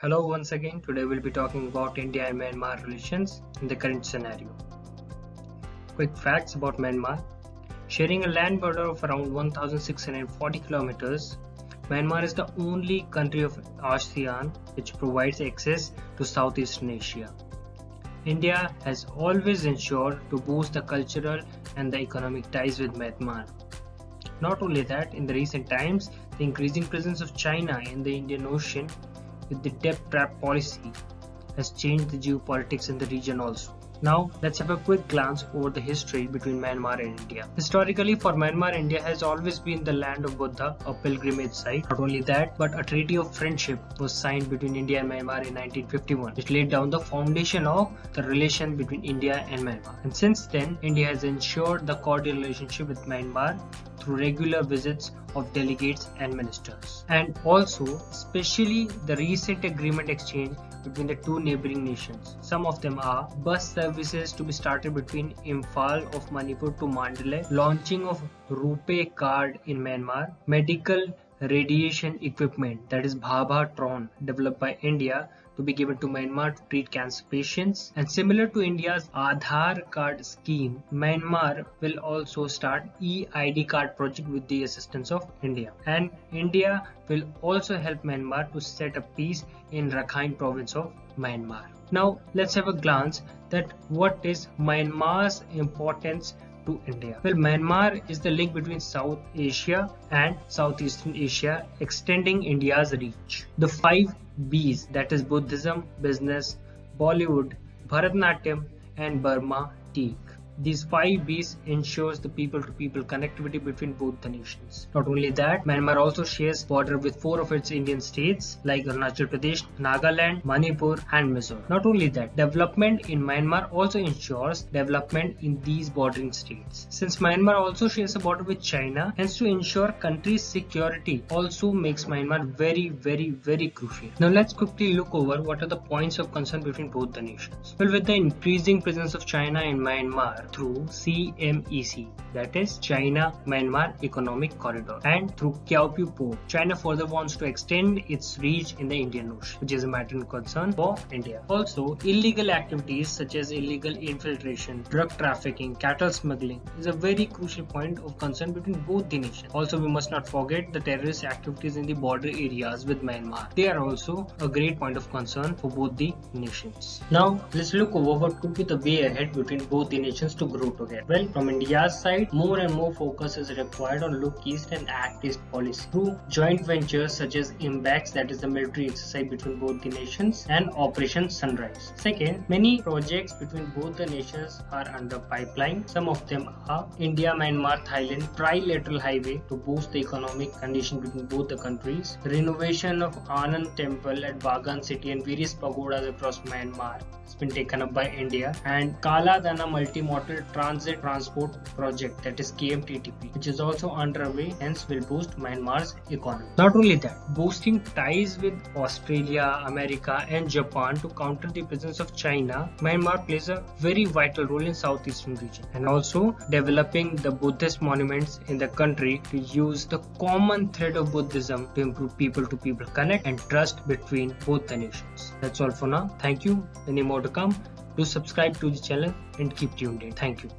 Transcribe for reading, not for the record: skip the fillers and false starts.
Hello once again. Today we'll be talking about India and Myanmar relations in the current scenario. Quick facts about Myanmar. Sharing a land border of around 1640 kilometers, Myanmar is the only country of ASEAN which provides access to Southeastern Asia. India has always ensured to boost the cultural and the economic ties with Myanmar. Not only that, in the recent times, the increasing presence of China in the Indian Ocean with the debt trap policy has changed the geopolitics in the region also. Now let's have a quick glance over the history between Myanmar and India. Historically, for Myanmar, India has always been the land of Buddha, a pilgrimage site. Not only that, but a treaty of friendship was signed between India and Myanmar in 1951, which laid down the foundation of the relation between India and Myanmar. And since then, India has ensured the cordial relationship with Myanmar through regular visits of delegates and ministers. And also, especially the recent agreement exchange between the two neighboring nations. Some of them are bus services to be started between Imphal of Manipur to Mandalay, launching of RuPay card in Myanmar, medical radiation equipment, that is Bhabha-Tron, developed by India to be given to Myanmar to treat cancer patients. And similar to India's Aadhaar card scheme, Myanmar will also start e-ID card project with the assistance of India. And India will also help Myanmar to set up peace in Rakhine province of Myanmar. Now let's have a glance that what is Myanmar's importance to India. Well, Myanmar is the link between South Asia and Southeastern Asia, extending India's reach. The 5 Bs, that is Buddhism, business, Bollywood, Bharatanatyam and Burma teak. These 5 Bs ensures the people-to-people connectivity between both the nations. Not only that, Myanmar also shares border with 4 of its Indian states like Arunachal Pradesh, Nagaland, Manipur and Mizoram. Not only that, development in Myanmar also ensures development in these bordering states. Since Myanmar also shares a border with China, hence to ensure country's security also makes Myanmar very crucial. Now let's quickly look over what are the points of concern between both the nations. Well, with the increasing presence of China in Myanmar through CMEC, that is China-Myanmar Economic Corridor, and through Kyaukphyu Port, China further wants to extend its reach in the Indian Ocean, which is a matter of concern for India. Also, illegal activities such as illegal infiltration, drug trafficking, cattle smuggling is a very crucial point of concern between both the nations. Also, we must not forget the terrorist activities in the border areas with Myanmar. They are also a great point of concern for both the nations. Now, let's look over what could be the way ahead between both the nations to grow together. Well, from India's side, more and more focus is required on Look East and Act East policy through joint ventures such as IMBAX, that is the military exercise between both the nations, and Operation Sunrise. Second, many projects between both the nations are under pipeline. Some of them are India, Myanmar, Thailand trilateral highway to boost the economic condition between both the countries, renovation of Anand Temple at Bagan City and various pagodas across Myanmar has been taken up by India, and Kala Dana multimodal transit transport project, that is KMTTP, which is also underway, hence will boost Myanmar's economy. Not only that, boosting ties with Australia, America and Japan to counter the presence of China, Myanmar plays a very vital role in Southeastern region, and also developing the Buddhist monuments in the country to use the common thread of Buddhism to improve people-to-people connect and trust between both the nations. That's all for now. Thank you. Many more to come. Do subscribe to the channel and keep tuned in. Thank you.